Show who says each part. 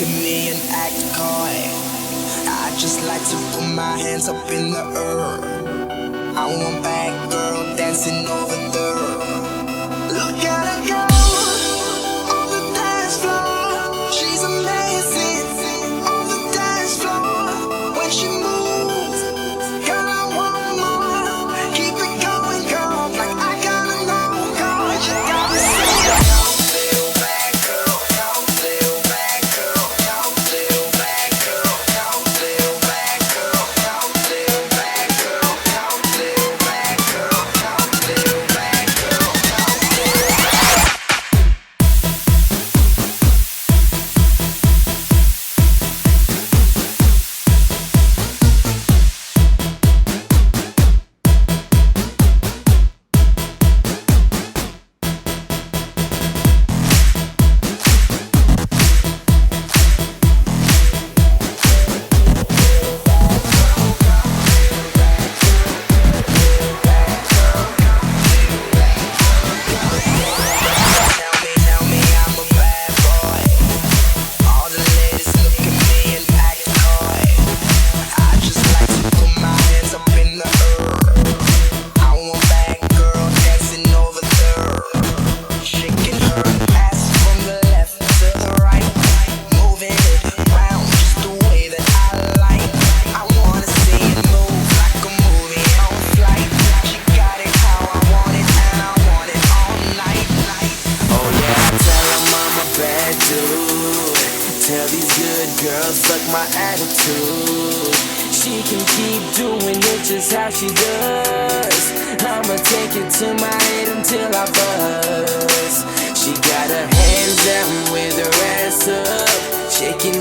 Speaker 1: look at me and act coy. I just like to put my hands up in the air. I want bad girl dancing over there. Look at her go on the dance floor. She's amazing on the dance floor. When she moves, girl, I want more. Keep it going, girl, like I gotta know, girl. You gotta say, little bad girl, little bad girl, little bad girl, little bad girl, little bad girl, little bad girl, little bad girl. Tell me I'm a bad boy. All the ladies look at me and act coy. I just like to put my hands up in the air. I want bad girl dancing over there, shaking her ass from the left to the right, moving it around just the way that I like. I wanna see it move like a movie on flight. She got it how I want it, and I want it all night. Oh yeah, tell 'em I'm a bad dude. Tell these good girls suck my attitude. She can keep doing it just how she does. I'ma take it to my head until I buzz. She got her hands down with her ass up, shaking